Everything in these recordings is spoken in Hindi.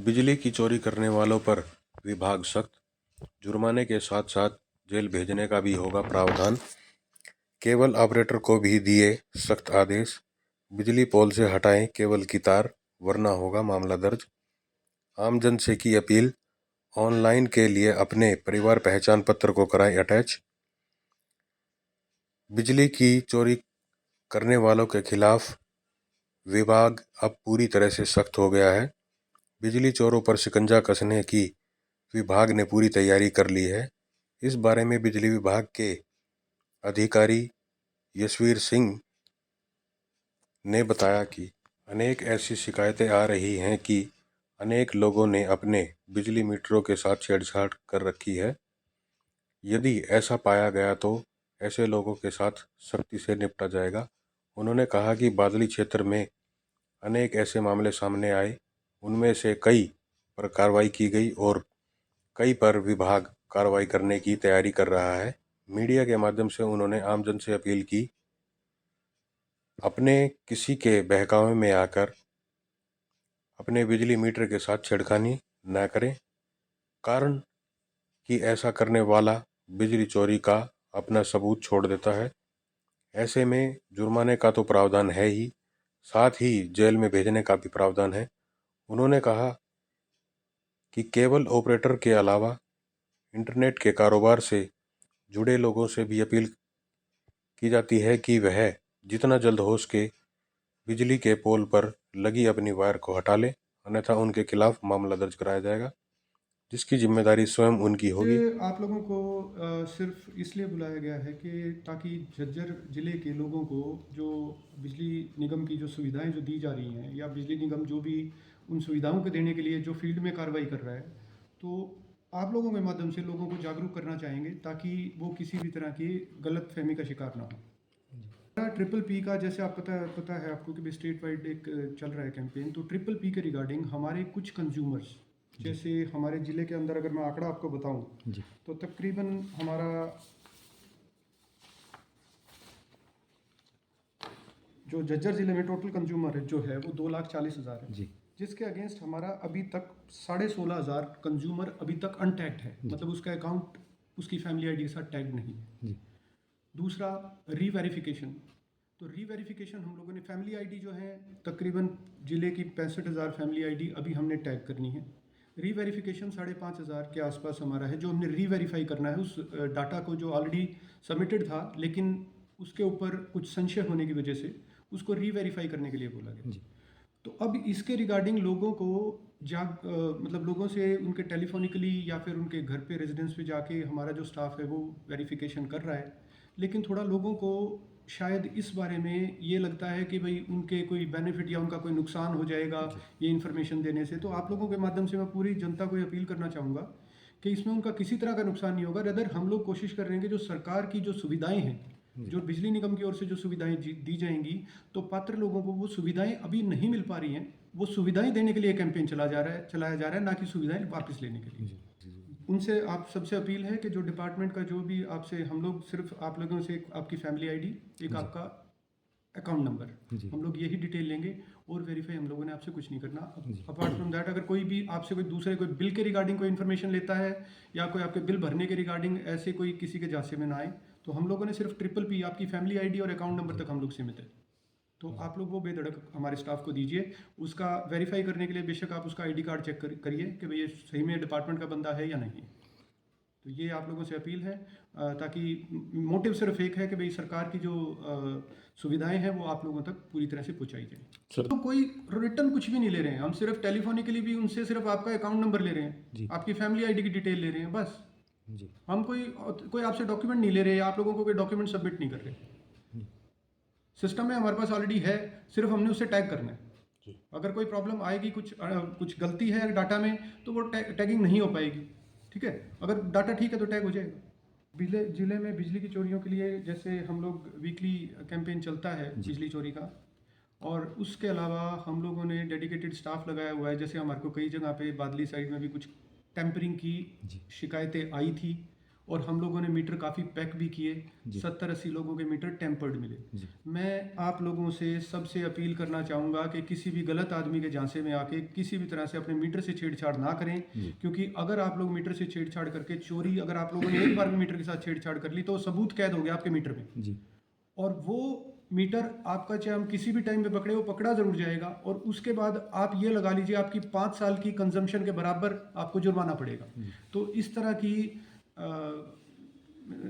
बिजली की चोरी करने वालों पर विभाग सख्त, जुर्माने के साथ साथ जेल भेजने का भी होगा प्रावधान। केबल ऑपरेटर को भी दिए सख्त आदेश, बिजली पोल से हटाएं केबल की तार वरना होगा मामला दर्ज। आमजन से की अपील, ऑनलाइन के लिए अपने परिवार पहचान पत्र को कराएं अटैच। बिजली की चोरी करने वालों के खिलाफ विभाग अब पूरी तरह से सख्त हो गया है। बिजली चोरों पर शिकंजा कसने की विभाग ने पूरी तैयारी कर ली है। इस बारे में बिजली विभाग के अधिकारी यशवीर सिंह ने बताया कि अनेक ऐसी शिकायतें आ रही हैं कि अनेक लोगों ने अपने बिजली मीटरों के साथ छेड़छाड़ कर रखी है। यदि ऐसा पाया गया तो ऐसे लोगों के साथ सख्ती से निपटा जाएगा। उन्होंने कहा कि बादली क्षेत्र में अनेक ऐसे मामले सामने आए, उनमें से कई पर कार्रवाई की गई और कई पर विभाग कार्रवाई करने की तैयारी कर रहा है। मीडिया के माध्यम से उन्होंने आमजन से अपील की, अपने किसी के बहकावे में आकर अपने बिजली मीटर के साथ छेड़खानी न करें, कारण कि ऐसा करने वाला बिजली चोरी का अपना सबूत छोड़ देता है। ऐसे में जुर्माने का तो प्रावधान है ही, साथ ही जेल में भेजने का भी प्रावधान है। उन्होंने कहा कि केबल ऑपरेटर के अलावा इंटरनेट के कारोबार से जुड़े लोगों से भी अपील की जाती है कि वह जितना जल्द हो सके बिजली के पोल पर लगी अपनी वायर को हटा लें, अन्यथा उनके खिलाफ मामला दर्ज कराया जाएगा, जिसकी जिम्मेदारी स्वयं उनकी होगी। ये आप लोगों को सिर्फ इसलिए बुलाया गया है कि ताकि झज्जर ज़िले के लोगों को जो बिजली निगम की जो सुविधाएं जो दी जा रही हैं या बिजली निगम जो भी उन सुविधाओं को देने के लिए जो फील्ड में कार्रवाई कर रहा है, तो आप लोगों के माध्यम से लोगों को जागरूक करना चाहेंगे ताकि वो किसी भी तरह की गलत फहमी का शिकार ना हो। ट्रिपल पी का जैसे आप पता है आपको कि स्टेट वाइड एक चल रहा है कैंपेन, तो ट्रिपल पी के रिगार्डिंग हमारे कुछ कंज्यूमर्स, जैसे हमारे ज़िले के अंदर अगर मैं आंकड़ा आपको बताऊं जी तो तकरीबन हमारा जो झज्जर ज़िले में टोटल कंज्यूमर जो है वो 2,40,000 है, जी जिसके अगेंस्ट हमारा अभी तक 16,500 कंज्यूमर अभी तक अनटैग्ड है, मतलब उसका अकाउंट उसकी फैमिली आईडी के साथ टैग नहीं है। जी दूसरा, रीवेरिफिकेशन। तो रीवेरिफिकेशन हम लोगों ने फैमिली आईडी जो है तकरीबन ज़िले की 65,000 फैमिली आईडी अभी हमने टैग करनी है। रीवेरिफिकेशन 5,500 के आसपास हमारा है जो हमने रीवेरीफाई करना है उस डाटा को जो ऑलरेडी सबमिटेड था लेकिन उसके ऊपर कुछ संशय होने की वजह से उसको रीवेरीफाई करने के लिए बोला गया। जी तो अब इसके रिगार्डिंग लोगों को मतलब लोगों से उनके टेलीफोनिकली या फिर उनके घर पे रेजिडेंस पे जाके हमारा जो स्टाफ है वो वेरिफिकेशन कर रहा है, लेकिन थोड़ा लोगों को शायद इस बारे में ये लगता है कि भाई उनके कोई बेनिफिट या उनका कोई नुकसान हो जाएगा ये इन्फॉर्मेशन देने से। तो आप लोगों के माध्यम से मैं पूरी जनता को अपील करना चाहूँगा कि इसमें उनका किसी तरह का नुकसान नहीं होगा। रदर हम लोग कोशिश कर रहे हैं कि जो सरकार की जो सुविधाएं हैं, जो बिजली निगम की ओर से जो सुविधाएं दी जाएंगी, तो पात्र लोगों को वो सुविधाएं अभी नहीं मिल पा रही हैं, वो सुविधाएं देने के लिए कैंपेन चलाया जा रहा है, ना कि सुविधाएं वापस लेने के लिए। उनसे आप सबसे अपील है कि जो डिपार्टमेंट का जो भी आपसे हम लोग सिर्फ आप लोगों से आपकी फैमिली आईडी, एक जी आपका अकाउंट नंबर, जी हम लोग यही डिटेल लेंगे और वेरीफाई हम लोगों ने आपसे कुछ नहीं करना। जी अपार्ट फ्रॉम दैट अगर कोई भी आपसे कोई दूसरे कोई बिल के रिगार्डिंग कोई इन्फॉर्मेशन लेता है या कोई आपके बिल भरने के रिगार्डिंग ऐसे कोई किसी के जांचे में ना आए, तो हम लोगों ने सिर्फ ट्रिपल पी आपकी फैमिली आईडी और अकाउंट नंबर तक हम लोग सीमित है। तो आप लोग वो बेधड़क हमारे स्टाफ को दीजिए। उसका वेरीफाई करने के लिए बेशक आप उसका आईडी कार्ड चेक करिए कि भाई ये सही में डिपार्टमेंट का बंदा है या नहीं। तो ये आप लोगों से अपील है, ताकि मोटिव सिर्फ एक है कि भाई सरकार की जो सुविधाएं हैं वो आप लोगों तक पूरी तरह से पहुंचाई जाए। सर। तो कोई रिटर्न कुछ भी नहीं ले रहे हैं, हम सिर्फ टेलीफोनिकली भी उनसे सिर्फ आपका अकाउंट नंबर ले रहे हैं, जी आपकी फैमिली आईडी की डिटेल ले रहे हैं बस। जी हम कोई कोई आपसे डॉक्यूमेंट नहीं ले रहे, आप लोगों को कोई डॉक्यूमेंट सबमिट नहीं कर रहे। सिस्टम में हमारे पास ऑलरेडी है, सिर्फ हमने उससे टैग करना है। जी अगर कोई प्रॉब्लम आएगी, कुछ गलती है डाटा में, तो वो टैगिंग नहीं हो पाएगी। ठीक है, अगर डाटा ठीक है तो टैग हो जाएगा। जिले में बिजली की चोरियों के लिए जैसे हम लोग वीकली कैंपेन चलता है जी बिजली चोरी का, और उसके अलावा हम लोगों ने डेडिकेटेड स्टाफ लगाया हुआ है। जैसे हमारे को कई जगह पे बादली साइड में भी कुछ टेम्परिंग की जी शिकायतें आई थी, और हम लोगों ने मीटर काफ़ी पैक भी किए। जी। 70-80 लोगों के मीटर टेम्पर्ड मिले। जी। मैं आप लोगों से सबसे अपील करना चाहूँगा कि किसी भी गलत आदमी के झांसे में आके किसी भी तरह से अपने मीटर से छेड़छाड़ ना करें, जी। क्योंकि अगर आप लोग मीटर से छेड़छाड़ करके चोरी, अगर आप लोगों ने एक बार भी मीटर के साथ छेड़छाड़ कर ली तो सबूत कैद हो गया आपके मीटर में, जी। और वो मीटर आपका चाहे हम किसी भी टाइम पे पकड़े, वो पकड़ा ज़रूर जाएगा, और उसके बाद आप ये लगा लीजिए आपकी 5 साल की कंजम्पशन के बराबर आपको जुर्माना पड़ेगा। तो इस तरह की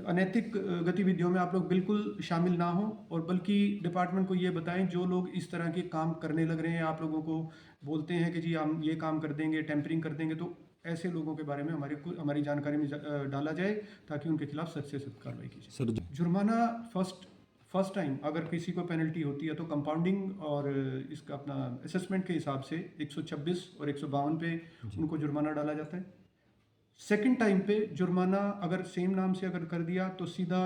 अनैतिक गतिविधियों में आप लोग बिल्कुल शामिल ना हो, और बल्कि डिपार्टमेंट को ये बताएं जो लोग इस तरह के काम करने लग रहे हैं, आप लोगों को बोलते हैं कि जी हम ये काम कर देंगे, टेम्परिंग कर देंगे, तो ऐसे लोगों के बारे में हमारी जानकारी में डाला जाए ताकि उनके खिलाफ सख्त से सख्त कार्रवाई की जाए। सर जुर्माना फर्स्ट टाइम अगर किसी को पेनल्टी होती है तो कंपाउंडिंग और इसका अपना असेसमेंट के हिसाब से 126 और 152 पे उनको जुर्माना डाला जाता है। सेकंड टाइम पे जुर्माना अगर सेम नाम से अगर कर दिया तो सीधा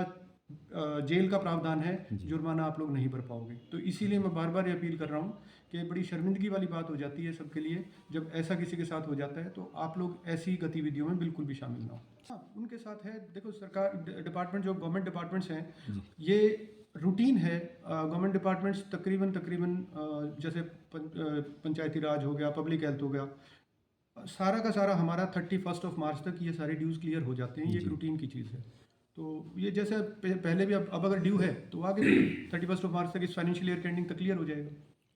जेल का प्रावधान है, जुर्माना आप लोग नहीं भर पाओगे। तो इसीलिए मैं बार बार ये अपील कर रहा हूँ कि बड़ी शर्मिंदगी वाली बात हो जाती है सबके लिए जब ऐसा किसी के साथ हो जाता है, तो आप लोग ऐसी गतिविधियों में बिल्कुल भी शामिल ना हो। हाँ, उनके साथ है, देखो सरकार डिपार्टमेंट जो गवर्नमेंट डिपार्टमेंट्स हैं, ये रूटीन है। गवर्नमेंट डिपार्टमेंट्स तकरीबन जैसे पंचायती राज हो गया, पब्लिक हेल्थ हो गया, सारा का सारा हमारा 31 मार्च तक ये सारे ड्यूज़ क्लियर हो जाते हैं। ये एक रूटीन की चीज़ है। तो ये जैसे पहले भी अब अगर ड्यू है तो आगे भी 31 मार्च तक इस फाइनेंशियल ईयर के एंडिंग तक क्लियर हो जाएगा।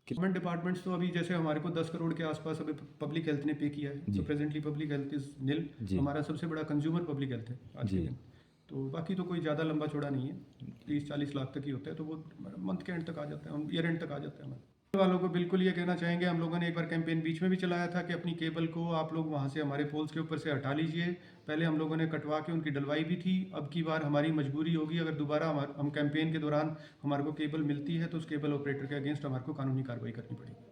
गवर्नमेंट डिपार्टमेंट्स तो अभी जैसे हमारे को 10 करोड़ के आसपास अभी पब्लिक हेल्थ ने पे किया है, तो प्रेजेंटली पब्लिक हेल्थ इज निल। हमारा सबसे बड़ा कंज्यूमर पब्लिक हेल्थ है आज के दिन। तो बाकी तो कोई ज़्यादा लंबा चौड़ा नहीं है, 30-40 लाख तक ही होता है, तो वो मंथ के एंड तक आ जाता है, ईयर एंड तक आ जाता है हमारे वालों को। बिल्कुल ये कहना चाहेंगे, हम लोगों ने एक बार कैंपेन बीच में भी चलाया था कि अपनी केबल को आप लोग वहाँ से हमारे पोल्स के ऊपर से हटा लीजिए। पहले हम लोगों ने कटवा के उनकी डलवाई भी थी, अब की बार हमारी मजबूरी होगी, अगर दोबारा हम कैंपेन के दौरान हमारे को केबल मिलती है तो उस केबल ऑपरेटर के अगेंस्ट हमारे को कानूनी कार्रवाई करनी पड़ेगी।